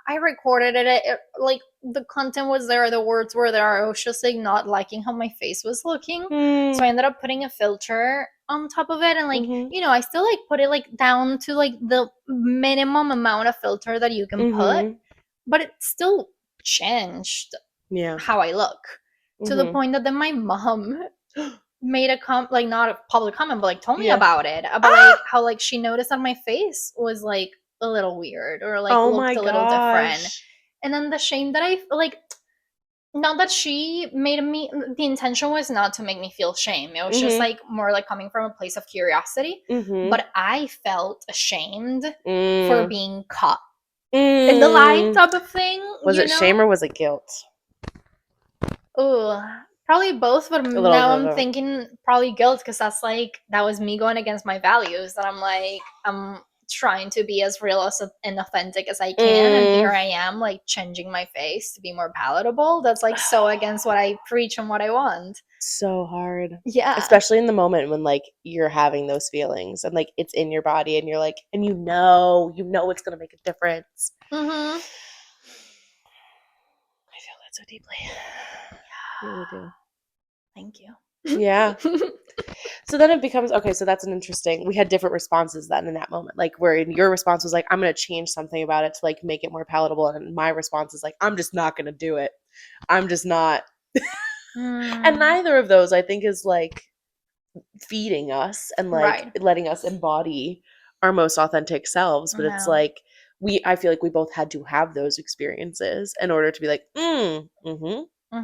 I recorded it, like, the content was there, the words were there. I was just like not liking how my face was looking. So I ended up putting a filter on top of it, and like, I still like put it like down to like the minimum amount of filter that you can put, but it still changed how I look, to the point that then my mom made a like, not a public comment, but like told me about it, about like how like she noticed that my face was like a little weird, or like looked a little different. And then the shame that I like, not that she made me, the intention was not to make me feel shame. It was just like more like coming from a place of curiosity. But I felt ashamed for being caught in the lie type of thing. Was it shame or was it guilt? Oh, probably both, but now I'm thinking probably guilt, because that's like, that was me going against my values, that I'm like, I'm trying to be as real and authentic as I can, and here I am like changing my face to be more palatable. That's like so against what I preach and what I want. So hard. Especially in the moment when like you're having those feelings and like it's in your body and you're like, and you know it's gonna make a difference. I feel deeply. Yeah. I really do. Thank you. Yeah. So then it becomes, okay, so that's an interesting, we had different responses then in that moment. Like, where your response was like, I'm going to change something about it to like make it more palatable. And my response is like, I'm just not going to do it. I'm just not. And neither of those, I think, is like feeding us and like Right. letting us embody our most authentic selves. But it's like, I feel like we both had to have those experiences in order to be like,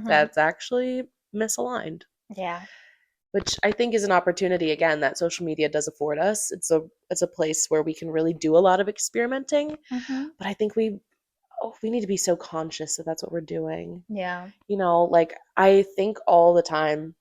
that's actually misaligned. Yeah. Which I think is an opportunity again that social media does afford us. It's a place where we can really do a lot of experimenting. But I think we need to be so conscious that that's what we're doing. Yeah. You know, like I think all the time,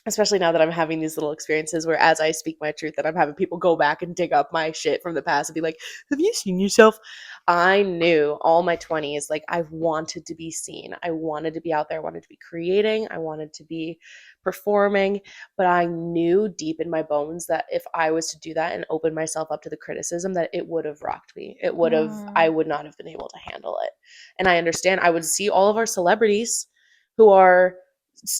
especially now that I'm having these little experiences where as I speak my truth that I'm having people go back and dig up my shit from the past and be like, have you seen yourself? I knew all my 20s, like I wanted to be seen. I wanted to be out there. I wanted to be creating. I wanted to be performing. But I knew deep in my bones that if I was to do that and open myself up to the criticism, that it would have rocked me. I would not have been able to handle it. And I understand. I would see all of our celebrities who are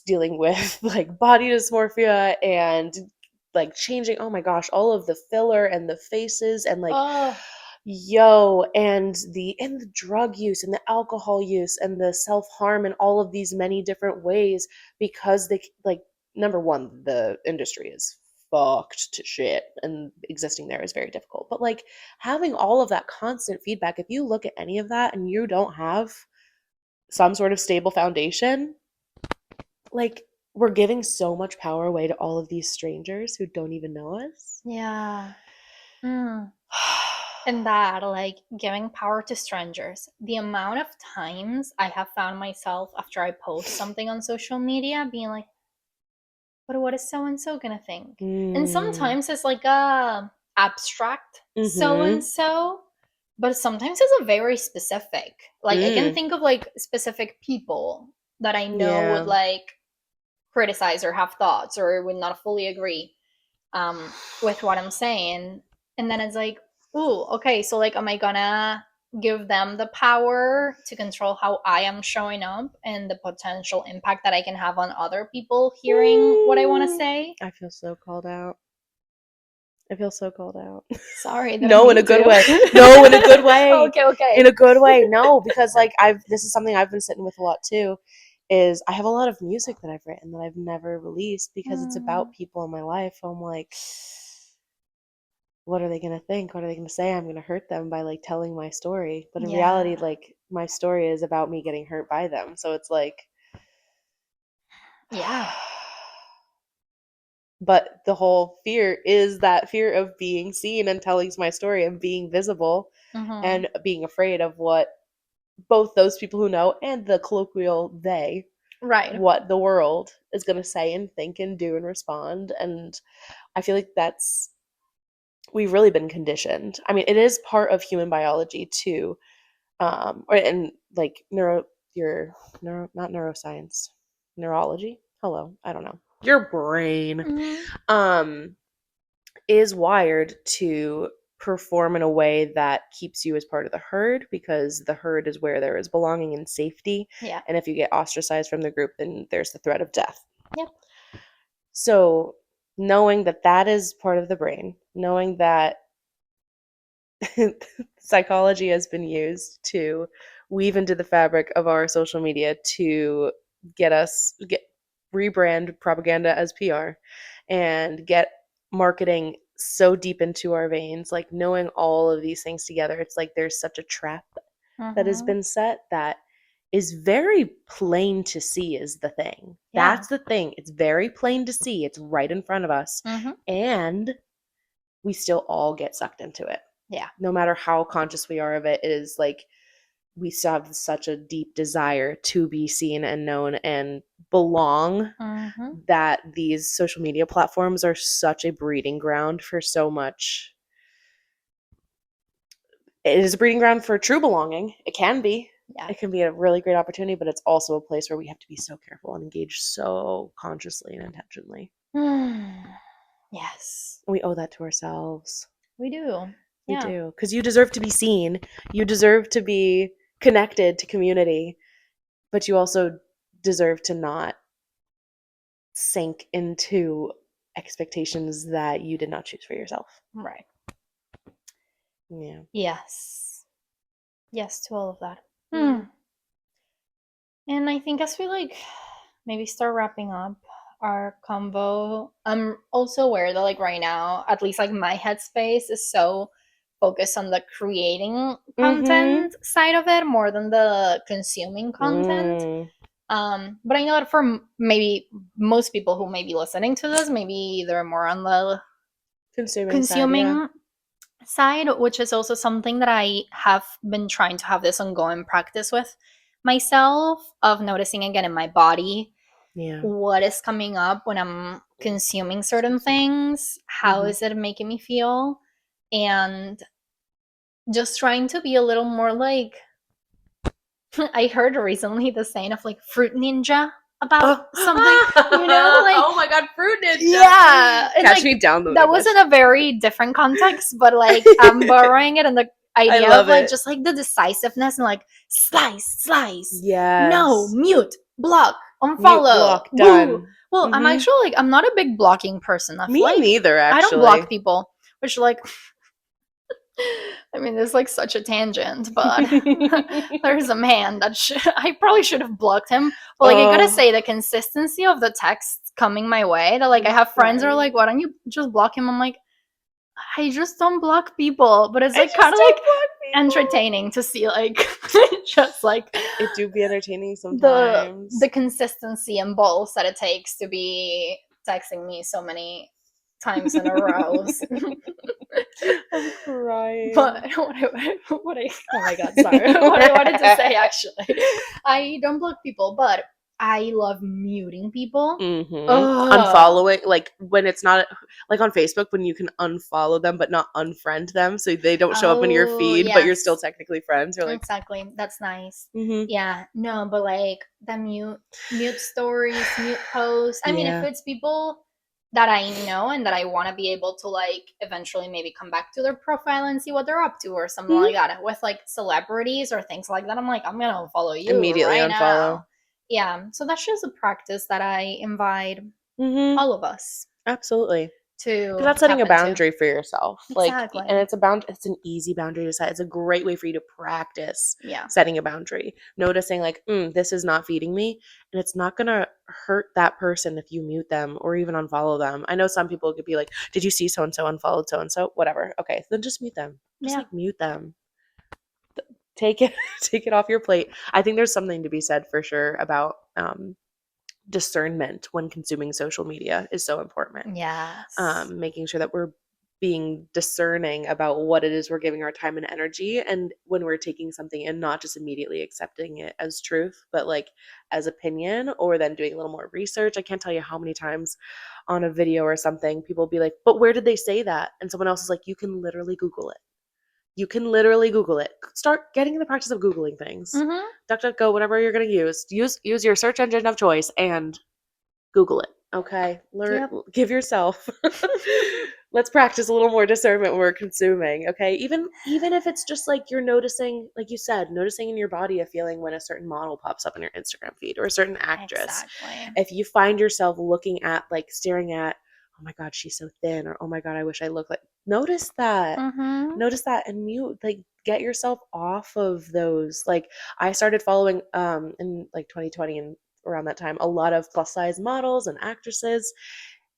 dealing with like body dysmorphia and like changing, oh my gosh, all of the filler and the faces and like and the drug use and the alcohol use and the self-harm and all of these many different ways because they like, number one, the industry is fucked to shit and existing there is very difficult, but like having all of that constant feedback, if you look at any of that and you don't have some sort of stable foundation, like we're giving so much power away to all of these strangers who don't even know us. Yeah. And that, like, giving power to strangers. The amount of times I have found myself after I post something on social media being like, but what is so and so gonna think? And sometimes it's like a abstract so and so, but sometimes it's a very specific. Like I can think of like specific people that I know would like criticize or have thoughts or would not fully agree with what I'm saying. And then it's like, ooh, okay, so like, am I gonna give them the power to control how I am showing up and the potential impact that I can have on other people hearing what I want to say? I feel so called out. I feel so called out. Sorry, no, in a good way. No, in a good way. Okay. In a good way. No, because like this is something I've been sitting with a lot too. Is I have a lot of music that I've written that I've never released because it's about people in my life. I'm like, what are they going to think? What are they going to say? I'm going to hurt them by like telling my story. But in reality, like my story is about me getting hurt by them. So it's like, yeah. But the whole fear is that fear of being seen and telling my story and being visible and being afraid of what both those people who know and the colloquial they, what the world is going to say and think and do and respond. And I feel like we've really been conditioned. I mean, it is part of human biology too. And like not neuroscience, neurology. Hello, I don't know. Your brain is wired to perform in a way that keeps you as part of the herd because the herd is where there is belonging and safety. Yeah. And if you get ostracized from the group, then there's the threat of death. Yep. So knowing that that is part of the brain, knowing that psychology has been used to weave into the fabric of our social media to get rebrand propaganda as PR and get marketing so deep into our veins, like knowing all of these things together, it's like there's such a trap that has been set that is very plain to see is the thing. That's the thing. It's very plain to see. It's right in front of us. And we still all get sucked into it. Yeah. No matter how conscious we are of it, it is like we still have such a deep desire to be seen and known and belong that these social media platforms are such a breeding ground for so much. It is a breeding ground for true belonging. It can be. Yeah. It can be a really great opportunity, but it's also a place where we have to be so careful and engage so consciously and intentionally. Yes. We owe that to ourselves. We do. We do. Because you deserve to be seen. You deserve to be connected to community. but you also deserve to not sink into expectations that you did not choose for yourself. Right. Yeah. Yes. Yes to all of that. And I think as we like maybe start wrapping up our convo, I'm also aware that like right now, at least like my headspace is so focused on the creating content side of it more than the consuming content. But I know that for maybe most people who may be listening to this, maybe they're more on the consuming side, which is also something that I have been trying to have this ongoing practice with myself of noticing again in my body what is coming up when I'm consuming certain things, how is it making me feel, and just trying to be a little more like I heard recently the saying of like fruit ninja about something, you know, like oh my god, fruit ninja. Yeah, and Catch like, me downloading that was in a very different context, but like I'm borrowing it in the idea of like just like the decisiveness and like slice, no, mute, block, unfollow, block, done. Well, I'm actually like I'm not a big blocking person. Me neither, actually. I don't block people, which like I mean, it's like such a tangent, but there's a man that I probably should have blocked him. But like, I gotta say, the consistency of the texts coming my way, that like I have friends who are like, why don't you just block him? I'm like, I just don't block people. But it's like kind of like entertaining to see like just like it do be entertaining sometimes. The consistency and balls that it takes to be texting me so many times in a row. I'm crying. But oh my god, sorry. What I wanted to say actually, I don't block people, but I love muting people. Unfollowing, like when it's not like on Facebook when you can unfollow them but not unfriend them, so they don't show up in your feed, but you're still technically friends. You're like, exactly, that's nice. Yeah, no, but like the mute stories, mute posts. I mean, if it's people that I know and that I want to be able to like eventually maybe come back to their profile and see what they're up to or something like that. With like celebrities or things like that, I'm like, I'm gonna unfollow you immediately right now. Yeah, so that's just a practice that I invite all of us. Absolutely. To because that's setting a boundary for yourself. Exactly. Like, and it's an easy boundary to set. It's a great way for you to practice setting a boundary. Noticing like, this is not feeding me, and it's not gonna hurt that person if you mute them or even unfollow them. I know some people could be like, did you see so and so unfollowed so and so? Whatever. Okay, then just mute them. Just like mute them. Take it off your plate. I think there's something to be said for sure about discernment when consuming social media is so important. Yes. Making sure that we're being discerning about what it is we're giving our time and energy, and when we're taking something in, not just immediately accepting it as truth, but like as opinion, or then doing a little more research. I can't tell you how many times on a video or something people will be like, but where did they say that? And someone else is like, you can literally Google it. You can literally Google it. Start getting in the practice of Googling things. DuckDuckGo, whatever you're going to use your search engine of choice and Google it. Okay? Give yourself. Let's practice a little more discernment when we're consuming. Okay? Even if it's just like you're noticing, like you said, noticing in your body a feeling when a certain model pops up in your Instagram feed or a certain actress. Exactly. If you find yourself looking at, like staring at, oh my god, she's so thin, or oh my god, I wish I looked like. Notice that. Notice that and mute. Like, get yourself off of those. Like, I started following in like 2020 and around that time a lot of plus size models and actresses,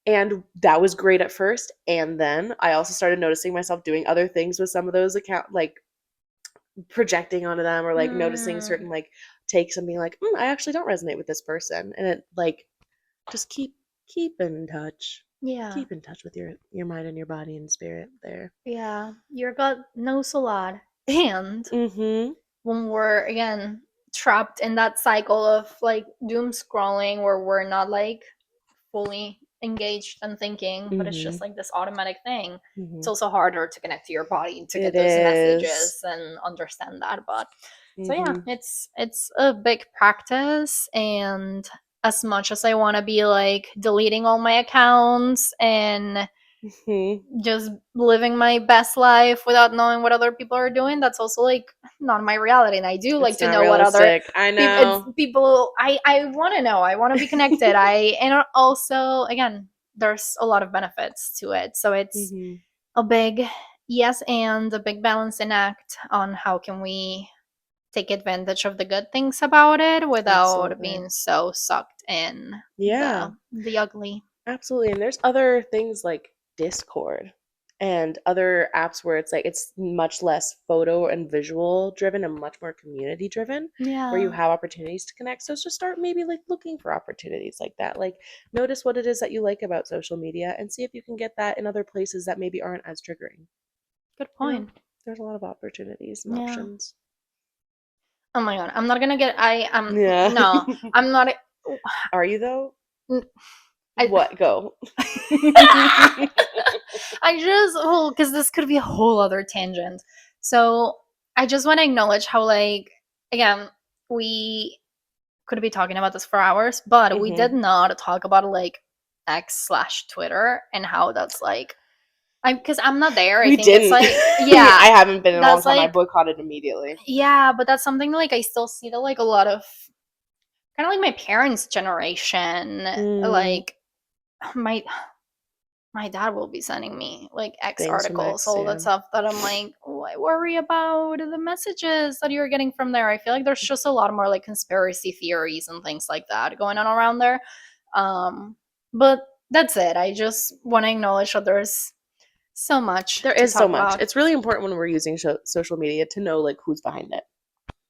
and that was great at first. And then I also started noticing myself doing other things with some of those account, like projecting onto them, or like noticing certain like takes and being like, I actually don't resonate with this person. And it like just keep in touch. Keep in touch with your mind and your body and spirit there. Your gut knows a lot. And when we're again trapped in that cycle of like doom scrolling where we're not like fully engaged and thinking, but it's just like this automatic thing, it's also harder to connect to your body to get those messages and understand that. But so yeah, it's a big practice. And as much as I want to be like deleting all my accounts and just living my best life without knowing what other people are doing, that's also like not my reality. And I do like to know realistic. what other I know. people I want to know. I want to be connected. And also, again, there's a lot of benefits to it. So it's a big yes and a big balancing act on how can we take advantage of the good things about it without being so sucked in the ugly. Absolutely. And there's other things like Discord and other apps where it's like it's much less photo and visual driven and much more community driven, where you have opportunities to connect. So just start maybe like looking for opportunities like that. Like notice what it is that you like about social media and see if you can get that in other places that maybe aren't as triggering. Good point. There's a lot of opportunities and options. Oh my god, I'm not gonna get. No, I'm not. Are you though? What? Go. Because this could be a whole other tangent. So I just want to acknowledge how, like, again, we could be talking about this for hours, but we did not talk about like X/Twitter and how that's like. Because I'm not there. We didn't. It's like, yeah, I haven't been in a long time. Like, I boycotted immediately. Yeah, but that's something like I still see that like a lot of kind of like my parents' generation, like my dad will be sending me like X articles, all that stuff that I'm like, I worry about the messages that you're getting from there. I feel like there's just a lot more like conspiracy theories and things like that going on around there. But that's it. I just want to acknowledge that there's so much. There is so much. It's really important when we're using social media to know like who's behind it.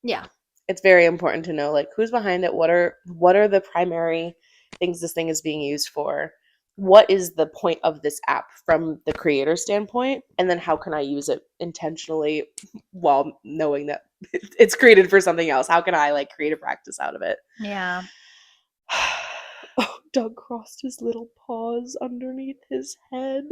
Yeah. It's very important to know like who's behind it, what are the primary things this thing is being used for, what is the point of this app from the creator standpoint, and then how can I use it intentionally while knowing that it's created for something else. How can I like create a practice out of it? Yeah. Oh, Doug crossed his little paws underneath his head.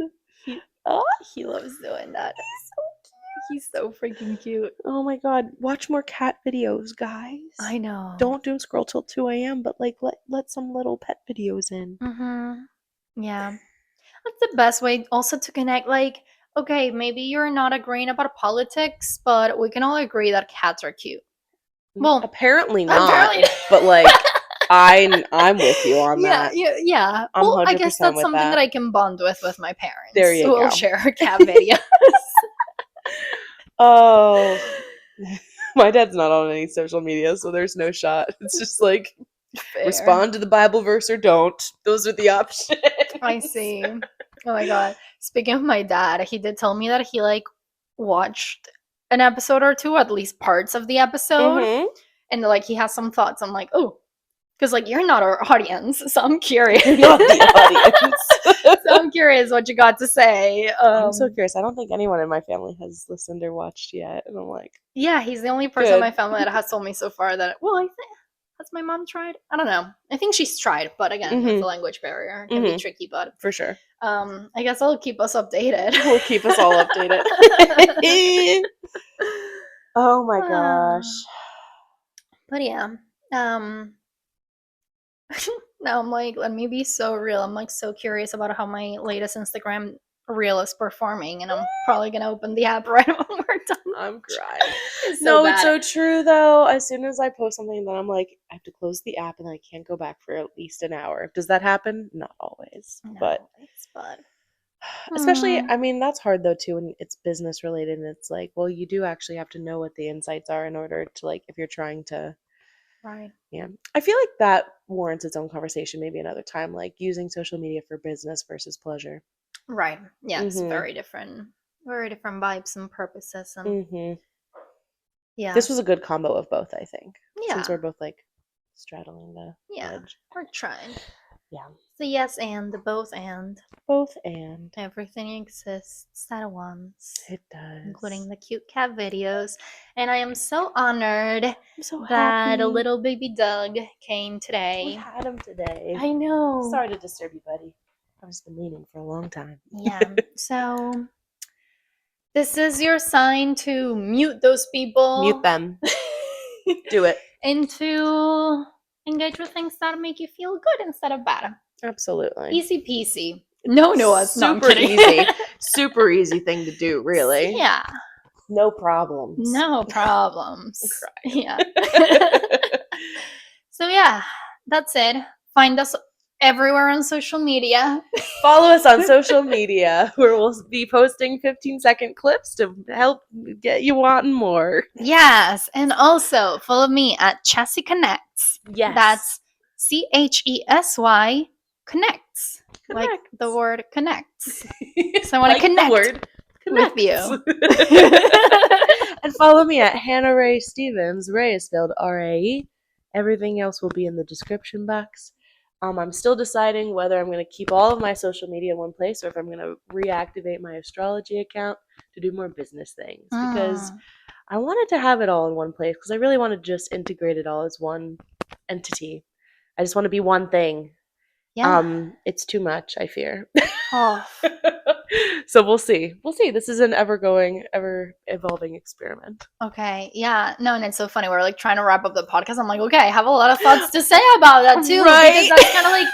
He loves doing that. So cute. He's so freaking cute. Oh my god, watch more cat videos, guys. I know. Don't doom scroll till 2 a.m., but like let some little pet videos in. Yeah. That's the best way also to connect. Like, okay, maybe you're not agreeing about politics, but we can all agree that cats are cute. Well, apparently not. But like I'm with you on that. Yeah. Well, I guess that's something that I can bond with my parents. There you go. We'll share cat videos. Oh, my dad's not on any social media, so there's no shot. It's just like respond to the Bible verse or don't. Those are the options. I see. Oh my god. Speaking of my dad, he did tell me that he like watched an episode or two, at least parts of the episode, and like he has some thoughts. I'm like, oh, because like you're not our audience, so I'm curious. You're not the audience. So I'm curious what you got to say. I'm so curious. I don't think anyone in my family has listened or watched yet, and I'm like, yeah, he's the only person in my family that has told me so far that. Well, I think has my mom tried? I don't know. I think she's tried, but again, it's a language barrier. It can be tricky, but for sure. I guess I'll keep us updated. We'll keep us all updated. Oh my gosh. But yeah. Now I'm like, let me be so real. I'm like so curious about how my latest Instagram reel is performing, and I'm probably gonna open the app right when we're done. I'm crying. It's so true though. As soon as I post something, then I'm like, I have to close the app and I can't go back for at least an hour. Does that happen? Not always, but especially, I mean, that's hard though too when it's business related and it's like, well, you do actually have to know what the insights are in order to like, if you're trying to. Right. Yeah. I feel like that warrants its own conversation maybe another time, like using social media for business versus pleasure. Right. Yeah, it's very different vibes and purposes. And yeah. This was a good combo of both, I think. Yeah. Since we're both like straddling the edge. We're trying. Yeah. So yes, and both and. Both and. Everything exists at once. It does. Including the cute cat videos. And I am so honored that a little baby Doug came today. We had him today. I know. Sorry to disturb you, buddy. I've just been meaning for a long time. Yeah. So this is your sign to mute those people. Mute them. Do it. And to engage with things that make you feel good instead of bad. Absolutely. Easy peasy. No, us. No, I'm Super kidding. easy. Super easy thing to do, really. Yeah. No problems. No problems. Yeah. So that's it. Find us everywhere on social media. Follow us on social media, where we'll be posting 15-second clips to help get you wanting more. Yes, and also follow me at Chessy Connects. Yes. That's CHESY Connects. Like the word connects. So I want to connect the word with you. And follow me at Hannah Ray Stevens. Ray is spelled R-A-E. Everything else will be in the description box. I'm still deciding whether I'm going to keep all of my social media in one place or if I'm going to reactivate my astrology account to do more business things. Because I wanted to have it all in one place because I really want to just integrate it all as one entity. I just want to be one thing. Yeah. It's too much, I fear. Oh. So we'll see. This is an ever evolving experiment. Okay. Yeah. No, and it's so funny. We're like trying to wrap up the podcast. I'm like, okay, I have a lot of thoughts to say about that too. Right? Because that's kind of like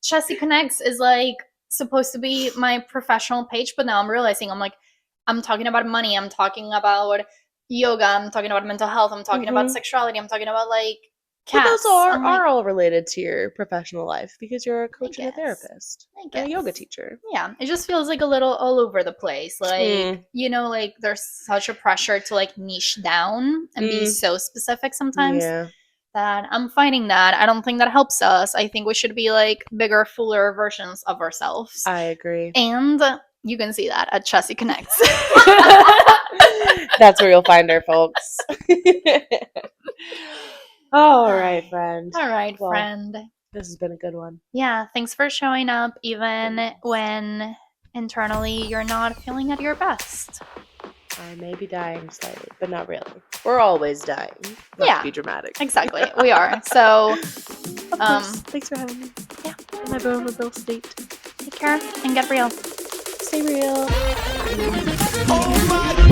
Chessy Connects is like supposed to be my professional page, but now I'm realizing I'm talking about money, I'm talking about yoga, I'm talking about mental health, I'm talking about sexuality, I'm talking about like cats. But those are all related to your professional life because you're a coach and a therapist and a yoga teacher. Yeah, it just feels like a little all over the place. Like, like there's such a pressure to like niche down and be so specific sometimes. Yeah. That I'm finding that. I don't think that helps us. I think we should be like bigger, fuller versions of ourselves. I agree. And you can see that at Chessy Connects. That's where you'll find her, folks. All right, friend. All right, friend. This has been a good one. Yeah, thanks for showing up even when internally you're not feeling at your best. I may be dying slightly, but not really. We're always dying. Not to be dramatic. Exactly. We are. So, thanks for having me. Yeah. In my vulnerable state. Take care and get real. Stay real. Oh my